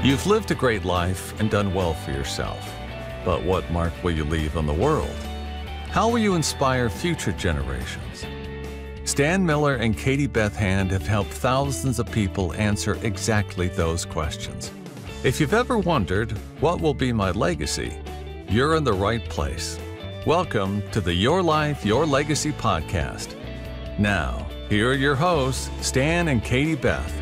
You've lived a great life and done well for yourself. But what mark will you leave on the world? How will you inspire future generations? Stan Miller and Katie Beth Hand have helped thousands of people answer exactly those questions. If you've ever wondered, what will be my legacy? You're in the right place. Welcome to the Your Life, Your Legacy podcast. Now, here are your hosts, Stan and Katie Beth.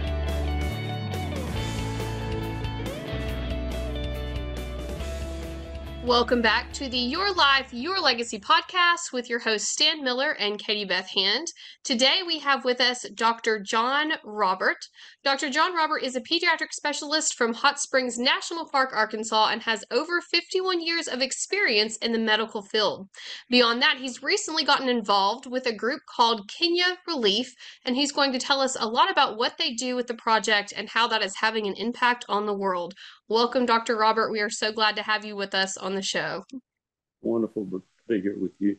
Welcome back to the Your Life, Your Legacy podcast with your hosts Stan Miller and Katie Beth Hand. Today we have with us Dr. Jon Robert. Dr. Jon Robert is a pediatric specialist from Hot Springs National Park, Arkansas, and has over 51 years of experience in the medical field. Beyond that, he's recently gotten involved with a group called Kenya Relief, and he's going to tell us a lot about what they do with the project and how that is having an impact on the world. Welcome, Dr. Robert. We are so glad to have you with us on the show. Wonderful to be here with you.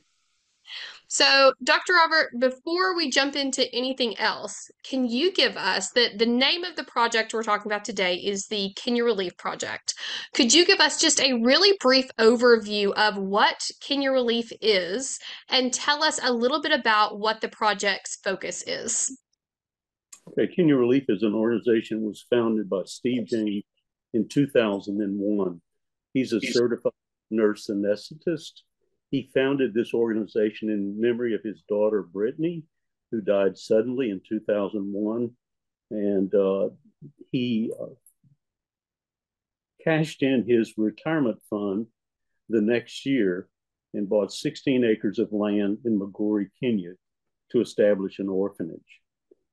So, Dr. Robert, before we jump into anything else, can you give us the name of the project we're talking about today is the Kenya Relief Project. Could you give us just a really brief overview of what Kenya Relief is and tell us a little bit about what the project's focus is? Okay, Kenya Relief is an organization that was founded by Steve James in 2001. He's a certified nurse anesthetist. He founded this organization in memory of his daughter, Brittany, who died suddenly in 2001. And he cashed in his retirement fund the next year and bought 16 acres of land in Migori, Kenya, to establish an orphanage.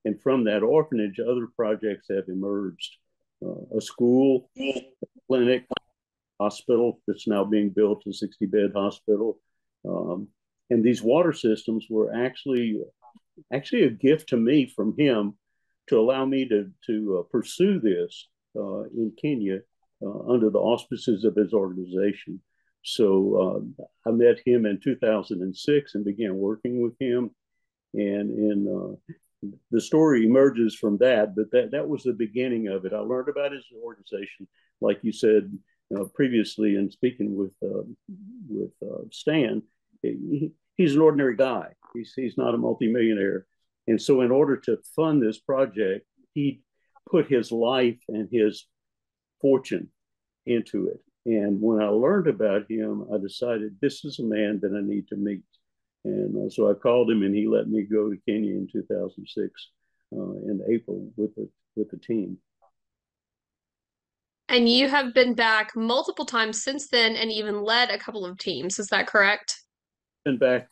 And from that orphanage, other projects have emerged. A school, a clinic, hospital that's now being built, a 60-bed hospital. And these water systems were actually a gift to me from him to allow me to pursue this in Kenya under the auspices of his organization. So I met him in 2006 and began working with him. And the story emerges from that, but that was the beginning of it. I learned about his organization, like you said previously, in speaking with Stan. He's an ordinary guy. He's not a multimillionaire, and so in order to fund this project, he put his life and his fortune into it. And when I learned about him, I decided this is a man that I need to meet. And so I called him, and he let me go to Kenya in 2006 in April with the team. And you have been back multiple times since then and even led a couple of teams. Is that correct? Been back,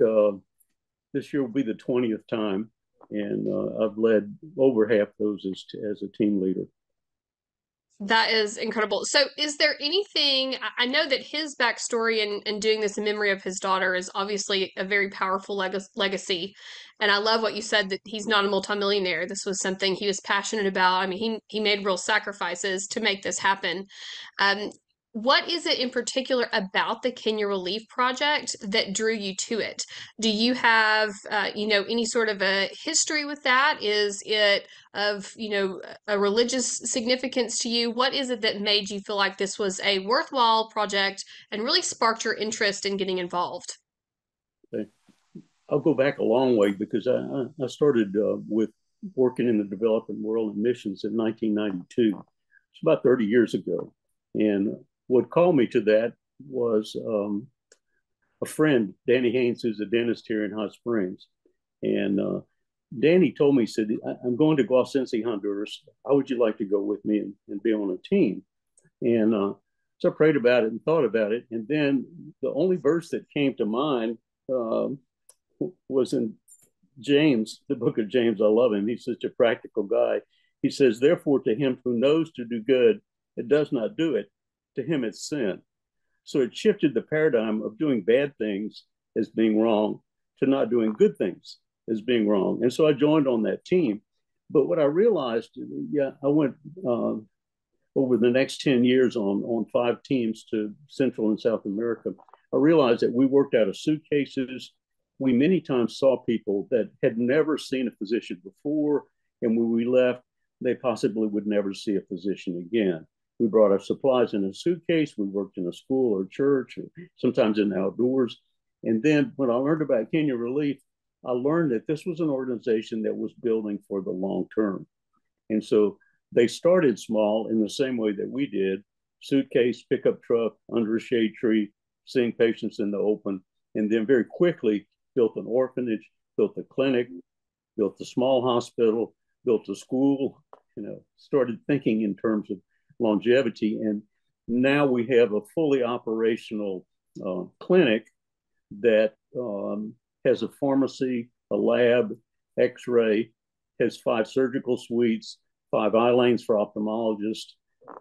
this year will be the 20th time, and I've led over half those as a team leader. That is incredible. So is there anything, I know that his backstory and doing this in memory of his daughter is obviously a very powerful legacy. And I love what you said, that he's not a multimillionaire. This was something he was passionate about. I mean, he made real sacrifices to make this happen. What is it in particular about the Kenya Relief Project that drew you to it? Do you have, any sort of a history with that? Is it of, a religious significance to you? What is it that made you feel like this was a worthwhile project and really sparked your interest in getting involved? Okay. I'll go back a long way because I started with working in the developing world in missions in 1992. It's about 30 years ago. And what called me to that was a friend, Danny Haynes, who's a dentist here in Hot Springs. And Danny told me, he said, I'm going to Guasensi, Honduras. How would you like to go with me and be on a team? And so I prayed about it and thought about it. And then the only verse that came to mind was in James, the book of James. I love him. He's such a practical guy. He says, therefore, to him who knows to do good, it does not do it. To him, it's sin. So it shifted the paradigm of doing bad things as being wrong to not doing good things as being wrong. And so I joined on that team. But what I realized, I went over the next 10 years on 5 teams to Central and South America. I realized that we worked out of suitcases. We many times saw people that had never seen a physician before. And when we left, they possibly would never see a physician again. We brought our supplies in a suitcase. We worked in a school or church, or sometimes in the outdoors. And then when I learned about Kenya Relief, I learned that this was an organization that was building for the long term. And so they started small in the same way that we did: suitcase, pickup truck, under a shade tree, seeing patients in the open, and then very quickly built an orphanage, built a clinic, built a small hospital, built a school, started thinking in terms of longevity. And now we have a fully operational clinic that has a pharmacy, a lab, x-ray, has 5 surgical suites, 5 eye lanes for ophthalmologists,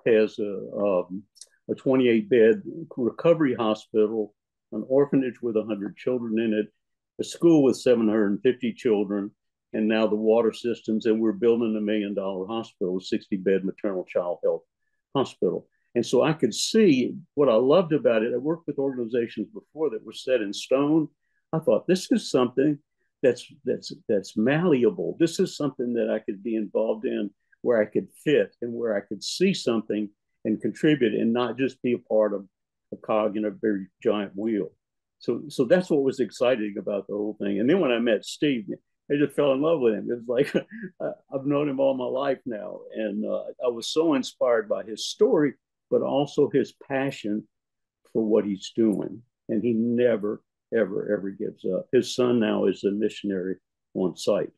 has a 28-bed recovery hospital, an orphanage with 100 children in it, a school with 750 children, and now the water systems. And we're building $1 million hospital, a 60-bed maternal child health hospital. And so I could see what I loved about it. I worked with organizations before that were set in stone. I thought, this is something that's malleable. This is something that I could be involved in, where I could fit and where I could see something and contribute, and not just be a part of a cog in a very giant wheel. So that's what was exciting about the whole thing. And then when I met Steve, I just fell in love with him. It was like, I've known him all my life now. And I was so inspired by his story, but also his passion for what he's doing. And he never, ever, ever gives up. His son now is a missionary on site.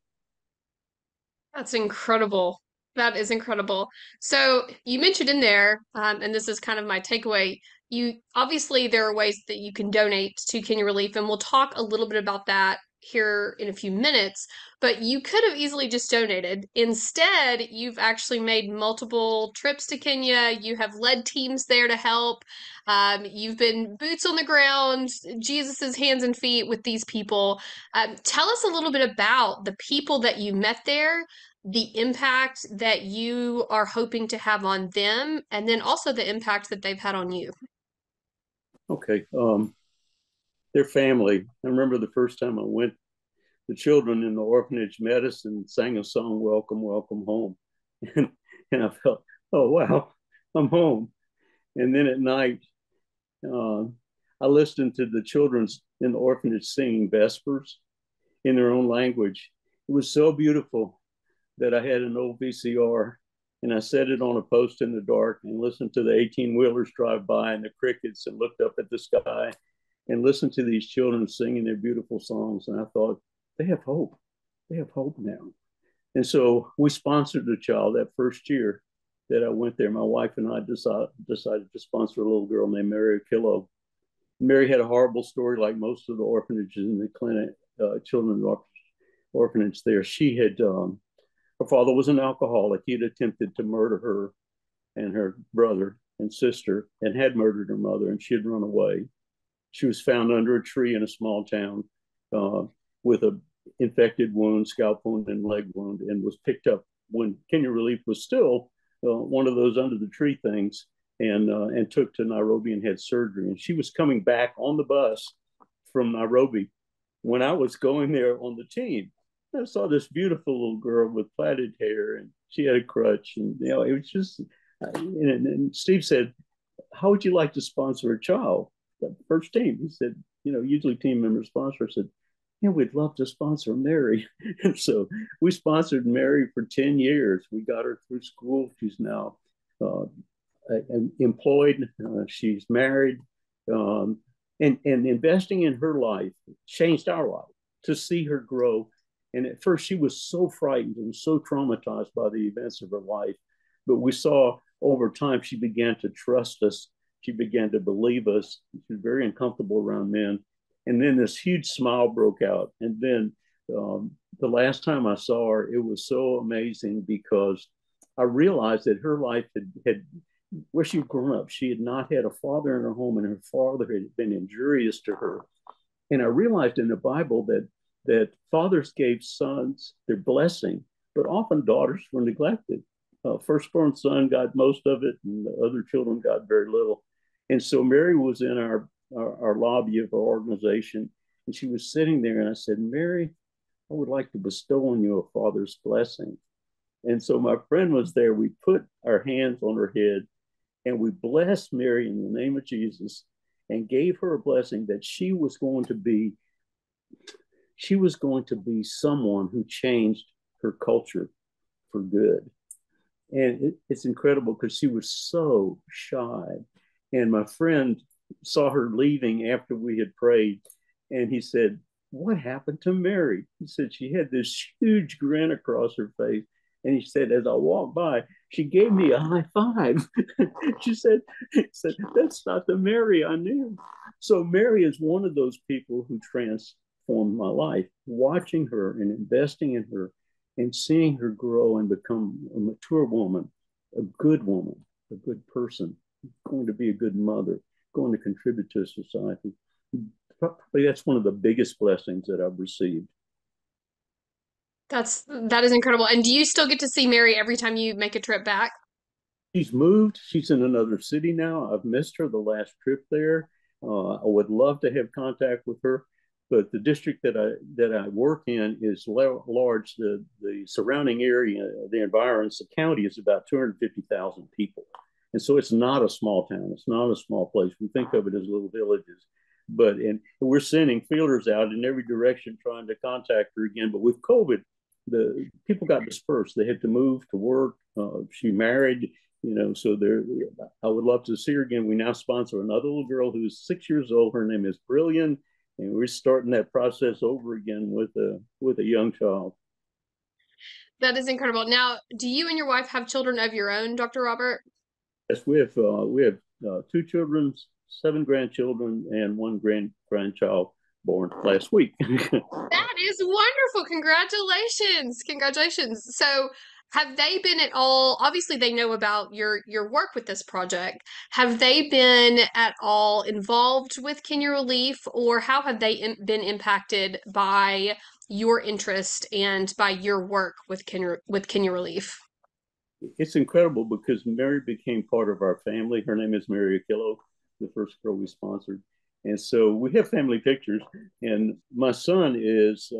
That's incredible. That is incredible. So you mentioned in there, and this is kind of my takeaway, you obviously there are ways that you can donate to Kenya Relief, and we'll talk a little bit about that here in a few minutes, but you could have easily just donated. Instead, you've actually made multiple trips to Kenya. You have led teams there to help. You've been boots on the ground, Jesus's hands and feet with these people. Tell us a little bit about the people that you met there, the impact that you are hoping to have on them, and then also the impact that they've had on you. Okay. Their family. I remember the first time I went, the children in the orphanage met us and sang a song, "Welcome, Welcome Home." And, and I felt, oh, wow, I'm home. And then at night, I listened to the children in the orphanage singing Vespers in their own language. It was so beautiful that I had an old VCR and I set it on a post in the dark and listened to the 18-wheelers drive by and the crickets, and looked up at the sky and listened to these children singing their beautiful songs. And I thought, they have hope. They have hope now. And so we sponsored a child that first year that I went there. My wife and I decided to sponsor a little girl named Mary Akillo. Mary had a horrible story, like most of the orphanages in the clinic, children's orphanage there. She had, her father was an alcoholic. He had attempted to murder her and her brother and sister, and had murdered her mother, and she had run away. She was found under a tree in a small town with a infected wound, scalp wound, and leg wound, and was picked up when Kenya Relief was still one of those under the tree things, and took to Nairobi and had surgery. And she was coming back on the bus from Nairobi when I was going there on the team. I saw this beautiful little girl with plaited hair, and she had a crutch, and it was just. And Steve said, "How would you like to sponsor a child?" The first team, he said, usually team members sponsor. I said, "Yeah, we'd love to sponsor Mary." And so we sponsored Mary for 10 years. We got her through school. She's now employed. She's married. And investing in her life changed our life, to see her grow. And at first she was so frightened and so traumatized by the events of her life. But we saw over time, she began to trust us. She began to believe us. She was very uncomfortable around men. And then this huge smile broke out. And then the last time I saw her, it was so amazing, because I realized that her life had where she had grown up, she had not had a father in her home, and her father had been injurious to her. And I realized in the Bible that fathers gave sons their blessing, but often daughters were neglected. Firstborn son got most of it, and the other children got very little. And so Mary was in our lobby of our organization, and she was sitting there, and I said, "Mary, I would like to bestow on you a father's blessing." And so my friend was there. We put our hands on her head, And we blessed Mary in the name of Jesus and gave her a blessing that she was going to be someone who changed her culture for good. And it's incredible because she was so shy. And my friend saw her leaving after we had prayed, and he said, "What happened to Mary?" He said she had this huge grin across her face. And he said, as I walked by, she gave me a high five. She said, "That's not the Mary I knew." So Mary is one of those people who transformed my life, watching her and investing in her and seeing her grow and become a mature woman, a good person, going to be a good mother, going to contribute to society. Probably that's one of the biggest blessings that I've received. That is incredible. And do you still get to see Mary every time you make a trip back? She's moved. She's in another city now. I've missed her the last trip there. I would love to have contact with her, but the district that I work in is large. The surrounding area, the environs, the county is about 250,000 people, and so it's not a small town. It's not a small place. We think of it as little villages, but and we're sending feelers out in every direction trying to contact her again. But with COVID, the people got dispersed. They had to move to work. She married, so there. I would love to see her again. We now sponsor another little girl who's 6 years old. Her name is Brilliant, and we're starting that process over again with a young child. That is incredible. Now, do you and your wife have children of your own, Dr. Robert? Yes, we have two children, seven grandchildren, and one grandchild born last week. That is wonderful. Congratulations. Congratulations. So, have they been at all, obviously they know about your work with this project. Have they been at all involved with Kenya Relief, or how have they been impacted by your interest and by your work with Kenya Relief? It's incredible because Mary became part of our family. Her name is Mary Akillo, the first girl we sponsored. And so we have family pictures. And my son is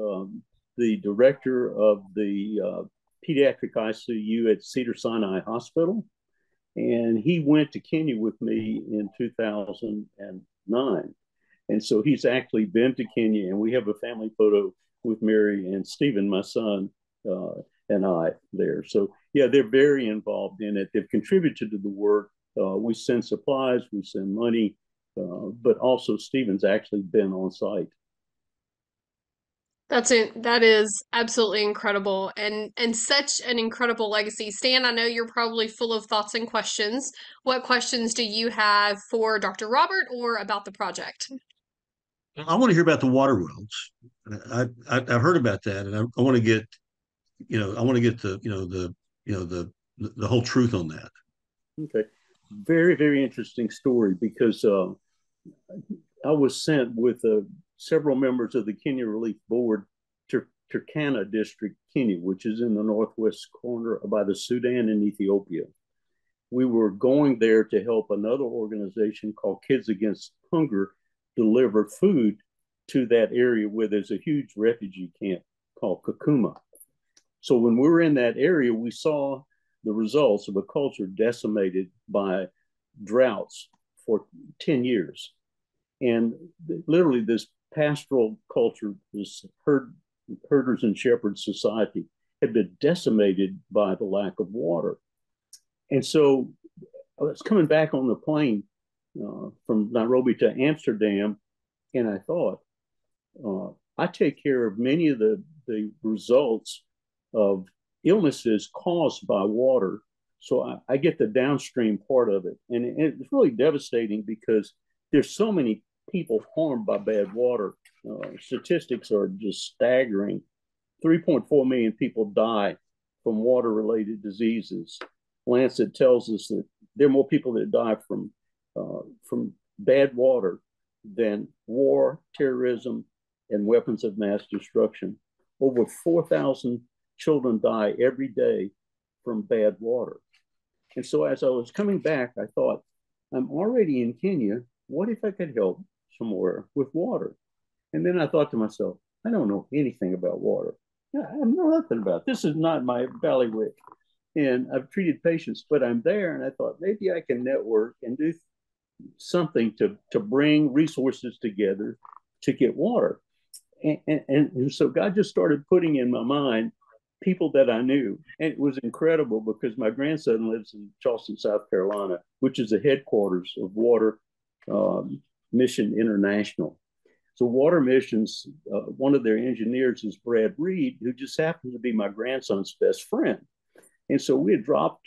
the director of the pediatric ICU at Cedars-Sinai Hospital. And he went to Kenya with me in 2009. And so he's actually been to Kenya, and we have a family photo with Mary and Stephen, my son, and I there. So, yeah, they're very involved in it. They've contributed to the work. We send supplies, we send money, but also Stephen's actually been on site. That's it. That is absolutely incredible and such an incredible legacy. Stan, I know you're probably full of thoughts and questions. What questions do you have for Dr. Robert or about the project? I want to hear about the water wells. I've heard about that, and I want to get, I want to get the whole truth on that. Okay. Very, very interesting story because I was sent with several members of the Kenya Relief Board to Turkana District, Kenya, which is in the northwest corner by the Sudan and Ethiopia. We were going there to help another organization called Kids Against Hunger deliver food to that area where there's a huge refugee camp called Kakuma. So when we were in that area, we saw the results of a culture decimated by droughts for 10 years. And literally this pastoral culture, this herders and shepherds society had been decimated by the lack of water. And so I was coming back on the plane from Nairobi to Amsterdam, and I thought, I take care of many of the results of illnesses caused by water. So I get the downstream part of it. And it's really devastating because there's so many people harmed by bad water. Statistics are just staggering. 3.4 million people die from water-related diseases. Lancet tells us that there are more people that die from bad water than war, terrorism, and weapons of mass destruction. Over 4,000 children die every day from bad water. And so as I was coming back, I thought, I'm already in Kenya. What if I could help somewhere with water? And then I thought to myself, I don't know anything about water. I know nothing about it. This is not my bailiwick. and I've treated patients, but I'm there, and I thought maybe I can network and do something to bring resources together to get water. And so God just started putting in my mind people that I knew. And it was incredible because my grandson lives in Charleston, South Carolina, which is the headquarters of Water Mission International. So Water Missions, one of their engineers is Brad Reed, who just happens to be my grandson's best friend. And so we had dropped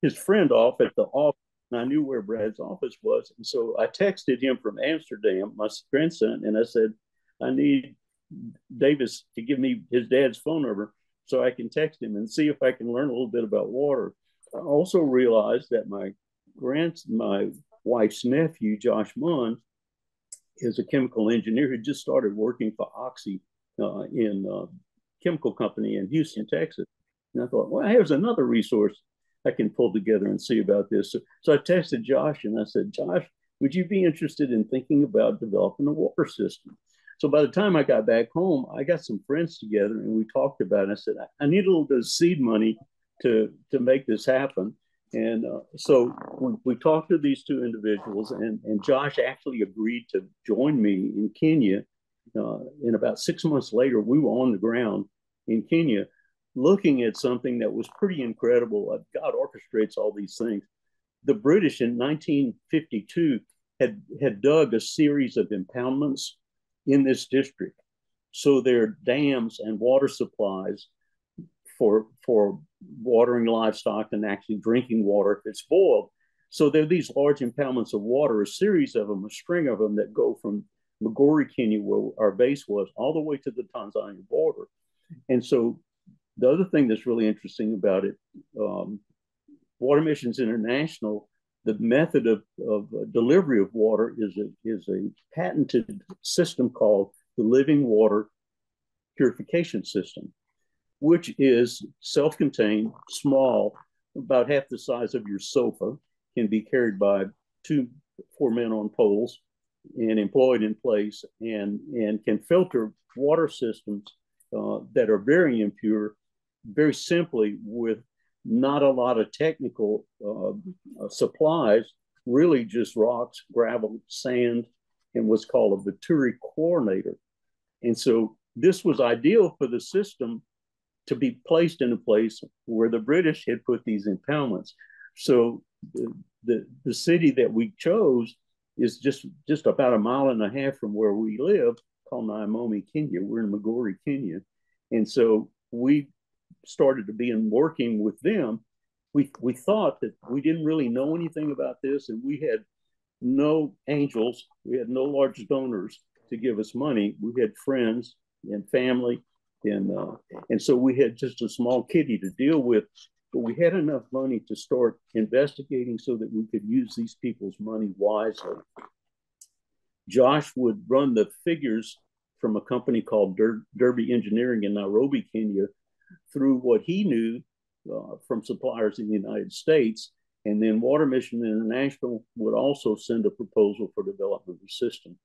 his friend off at the office, and I knew where Brad's office was. And so I texted him from Amsterdam, my grandson, and I said, I need Davis to give me his dad's phone number so I can text him and see if I can learn a little bit about water. I also realized that my wife's nephew, Josh Munn, is a chemical engineer who just started working for Oxy in a chemical company in Houston, Texas. And I thought, well, here's another resource I can pull together and see about this. So I texted Josh and I said, Josh, would you be interested in thinking about developing a water system? So by the time I got back home, I got some friends together and we talked about it. I said, I need a little bit of seed money to make this happen. And so we talked to these two individuals, and Josh actually agreed to join me in Kenya. And about 6 months later, we were on the ground in Kenya looking at something that was pretty incredible. God orchestrates all these things. The British in 1952 had dug a series of impoundments in this district. So their dams and water supplies for watering livestock and actually drinking water if it's boiled. So there are these large impoundments of water, a series of them, a string of them that go from Migori, Kenya, where our base was, all the way to the Tanzania border. And so the other thing that's really interesting about it, Water Missions International, the method of delivery of water is a patented system called the Living Water Purification System, which is self-contained, small, about half the size of your sofa, can be carried by 4 men on poles and employed in place, and can filter water systems that are very impure, very simply, with not a lot of technical supplies, really just rocks, gravel, sand, and what's called a Venturi chlorinator. And so this was ideal for the system to be placed in a place where the British had put these impoundments. So the city that we chose is just about 1.5 miles from where we live, called Nairobi, Kenya. We're in Migori, Kenya. And so we started to be in working with them. We thought that we didn't really know anything about this, and we had no angels, we had no large donors to give us money. We had friends and family, and so we had just a small kitty to deal with, but we had enough money to start investigating so that we could use these people's money wisely. Josh would run the figures from a company called Derby Engineering in Nairobi, Kenya, through what he knew from suppliers in the United States. And then Water Mission International would also send a proposal for development of the system.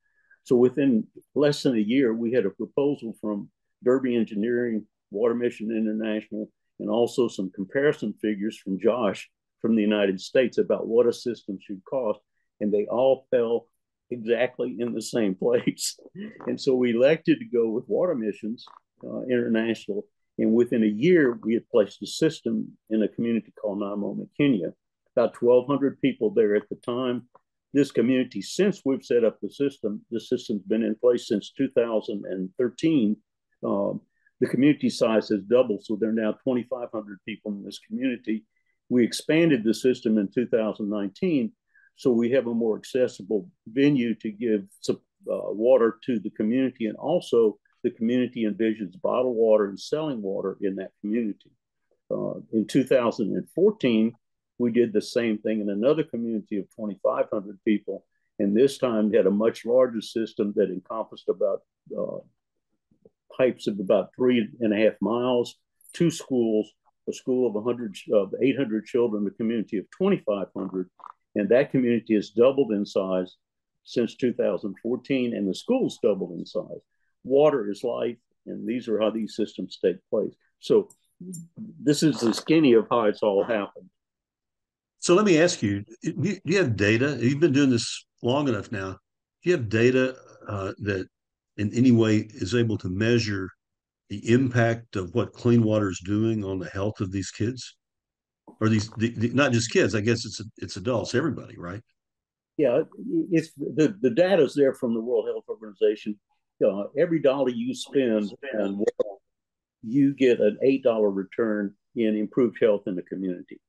So within less than a year, we had a proposal from Derby Engineering, Water Mission International, and also some comparison figures from Josh from the United States about what a system should cost. And they all fell exactly in the same place. And so we elected to go with Water Missions International. And within a year, we had placed a system in a community called Nairobi, Kenya. About 1,200 people there at the time. This community, since we've set up the system's been in place since 2013. The community size has doubled, so there are now 2,500 people in this community. We expanded the system in 2019, so we have a more accessible venue to give water to the community, and also the community envisions bottled water and selling water in that community. In 2014, we did the same thing in another community of 2,500 people, and this time had a much larger system that encompassed about pipes of about 3.5 miles, 2 schools, a school of 800 children, a community of 2,500, and that community has doubled in size since 2014, and the school's doubled in size. Water is life, and these are how these systems take place. So this is the skinny of how it's all happened. So let me ask you: do you have data? You've been doing this long enough now. Do you have data that, in any way, is able to measure the impact of what clean water is doing on the health of these kids, or not just kids? I guess it's adults, everybody, right? Yeah, it's the data is there from the World Health Organization. Every dollar you spend on water, you get an $8 return in improved health in the community.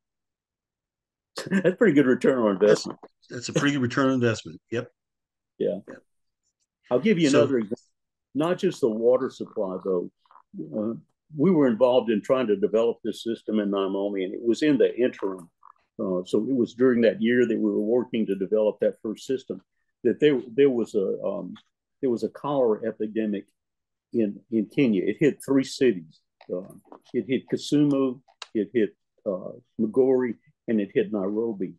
That's pretty good return on investment. That's a pretty good return on investment. Yep. Yeah. I'll give you another example. Not just the water supply, though. We were involved in trying to develop this system in Naomi, and it was in the interim. So it was during that year that we were working to develop that first system that there was a cholera epidemic in Kenya. It hit 3 cities. It hit Kisumu, it hit Migori, and it hit Nairobi.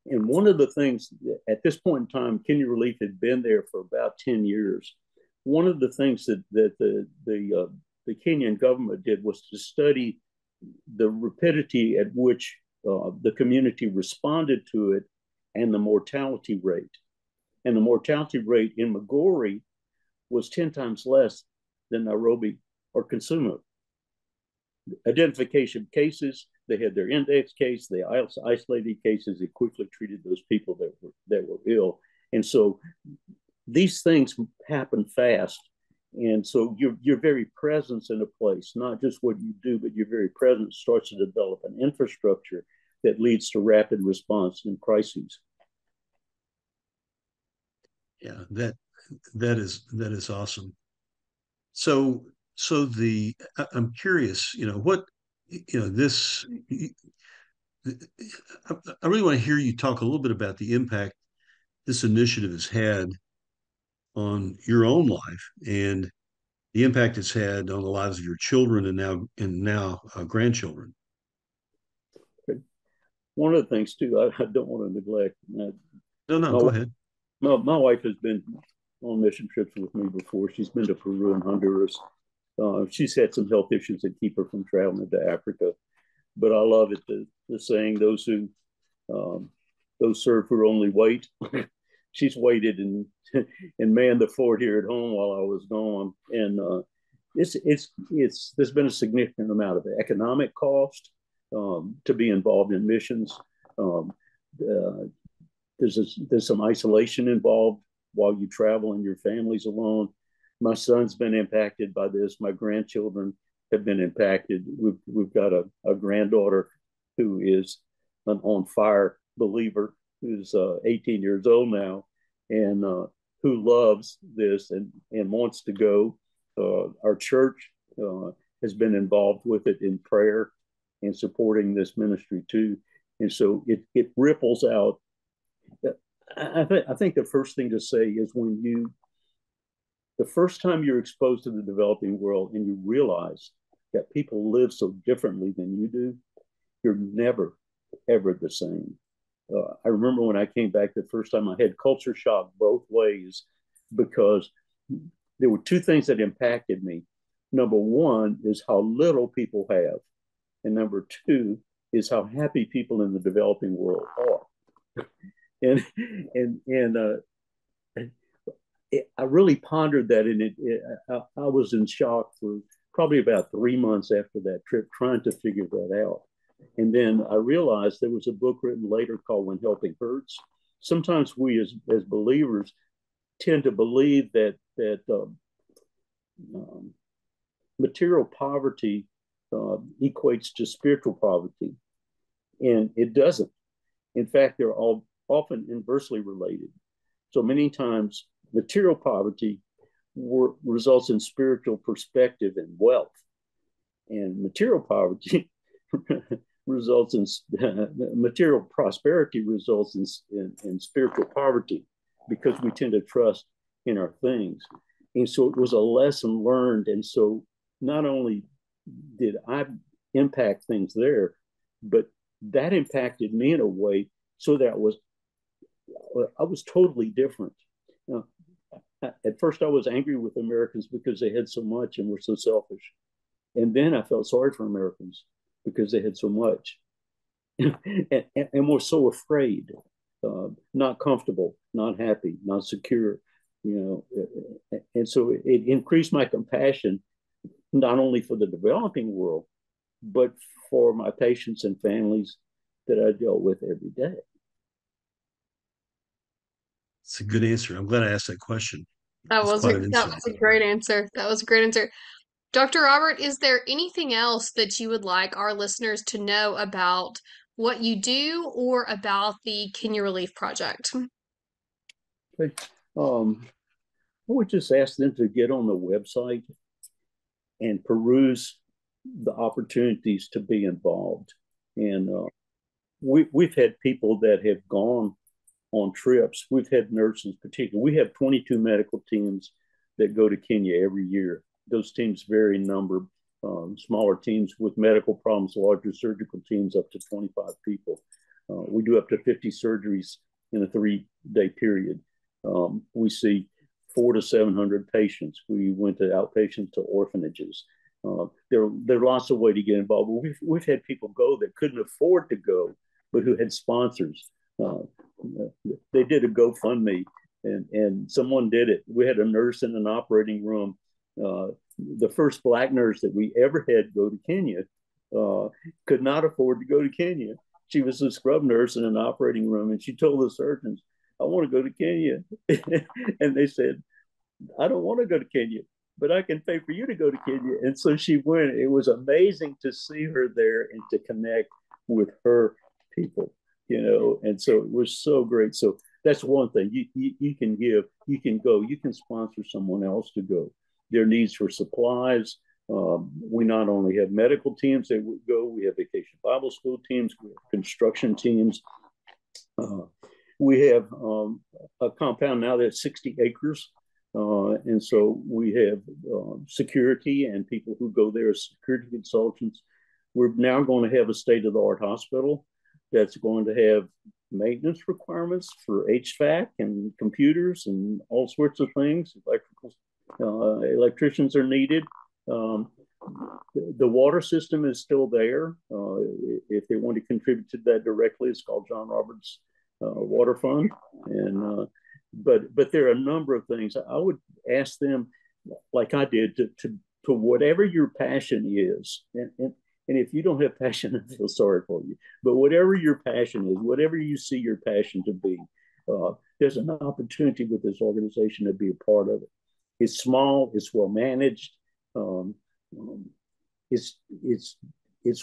And one of the things at this point in time, Kenya Relief had been there for about 10 years. One of the things that the Kenyan government did was to study the rapidity at which the community responded to it and the mortality rate. And the mortality rate in Migori was 10 times less than Nairobi or Kisumu. Identification cases, they had their index case, they isolated cases, they quickly treated those people that were ill. And so these things happen fast. And so your very presence in a place, not just what you do, but your very presence starts to develop an infrastructure that leads to rapid response in crises. Yeah, that is awesome. So I'm curious, this. I really want to hear you talk a little bit about the impact this initiative has had on your own life and the impact it's had on the lives of your children and now grandchildren. One of the things too, I don't want to neglect. No, go ahead. My wife has been on mission trips with me before. She's been to Peru and Honduras. She's had some health issues that keep her from traveling to Africa. But I love it, the saying, those serve who only wait. She's waited and manned the fort here at home while I was gone. And there's been a significant amount of economic cost to be involved in missions. There's some isolation involved while you travel and your family's alone. My son's been impacted by this. My grandchildren have been impacted. We've got a granddaughter who is an on fire believer, who's 18 years old now, and who loves this and wants to go. Our church has been involved with it in prayer and supporting this ministry too. And so it ripples out. I think the first thing to say is the first time you're exposed to the developing world and you realize that people live so differently than you do, you're never, ever the same. I remember when I came back the first time, I had culture shock both ways because there were 2 things that impacted me. Number 1 is how little people have. And number 2 is how happy people in the developing world are. And I really pondered that, and I was in shock for probably about 3 months after that trip, trying to figure that out. And then I realized there was a book written later called When Helping Hurts. Sometimes we as believers tend to believe that material poverty equates to spiritual poverty, and it doesn't. In fact, they're all often inversely related. So many times, material poverty results in spiritual perspective and wealth, and material poverty results in material prosperity results in spiritual poverty, because we tend to trust in our things. And so it was a lesson learned. And so not only did I impact things there, but that impacted me in a way so that I was totally different. At first, I was angry with Americans because they had so much and were so selfish. And then I felt sorry for Americans because they had so much and were so afraid, not comfortable, not happy, not secure, And so it increased my compassion, not only for the developing world, but for my patients and families that I dealt with every day. It's a good answer. I'm glad I asked that question. That It's was quite an that insight. was a great answer. That was a great answer. Dr. Robert, is there anything else that you would like our listeners to know about what you do or about the Kenya Relief Project? I would just ask them to get on the website and peruse the opportunities to be involved. And we've had people that have gone on trips. We've had nurses, particularly. We have 22 medical teams that go to Kenya every year. Those teams vary in number. Smaller teams with medical problems, larger surgical teams up to 25 people. We do up to 50 surgeries in a 3-day period. We see 400 to 700 patients. We went to outpatients to orphanages. There are lots of ways to get involved. We've had people go that couldn't afford to go, but who had sponsors. They did a GoFundMe, and someone did it. We had a nurse in an operating room. The first Black nurse that we ever had go to Kenya could not afford to go to Kenya. She was a scrub nurse in an operating room, and she told the surgeons, "I want to go to Kenya." And they said, "I don't want to go to Kenya, but I can pay for you to go to Kenya." And so she went. It was amazing to see her there and to connect with her people, and so it was so great. So that's one thing. You can give, you can go, you can sponsor someone else to go. Their needs for supplies. We not only have medical teams that would go, we have vacation Bible school teams, we have construction teams. We have a compound now that's 60 acres. And so we have security and people who go there as security consultants. We're now going to have a state-of-the-art hospital that's going to have maintenance requirements for HVAC and computers and all sorts of things. Electricians are needed. The water system is still there. If they want to contribute to that directly, it's called Jon Robert's Water Fund. And but there are a number of things. I would ask them, like I did, to whatever your passion is, and if you don't have passion, I feel sorry for you. But whatever your passion is, whatever you see your passion to be, there's an opportunity with this organization to be a part of it. It's small, it's well managed, it's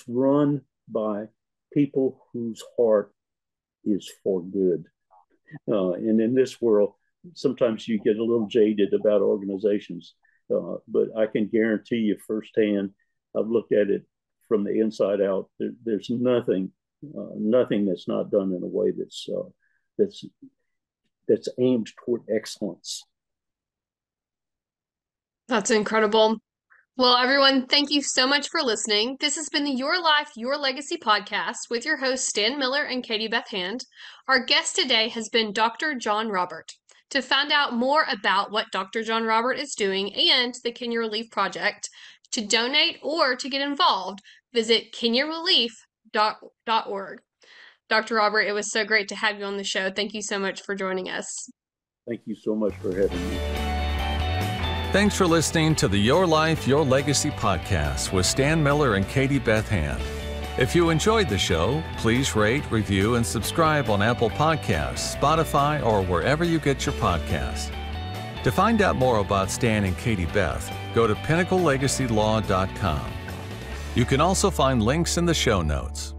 run by people whose heart is for good. And in this world, sometimes you get a little jaded about organizations, but I can guarantee you firsthand, I've looked at it from the inside out. There's nothing that's not done in a way that's aimed toward excellence. That's incredible. Well, everyone, thank you so much for listening. This has been the Your Life, Your Legacy podcast with your hosts, Stan Miller and Katie Beth Hand. Our guest today has been Dr. Jon Robert. To find out more about what Dr. Jon Robert is doing and the Kenya Relief Project, to donate or to get involved, visit kenyarelief.org. Dr. Robert, it was so great to have you on the show. Thank you so much for joining us. Thank you so much for having me. Thanks for listening to the Your Life, Your Legacy podcast with Stan Miller and Katie Beth Hand. If you enjoyed the show, please rate, review, and subscribe on Apple Podcasts, Spotify, or wherever you get your podcasts. To find out more about Stan and Katie Beth, go to pinnaclelegacylaw.com. You can also find links in the show notes.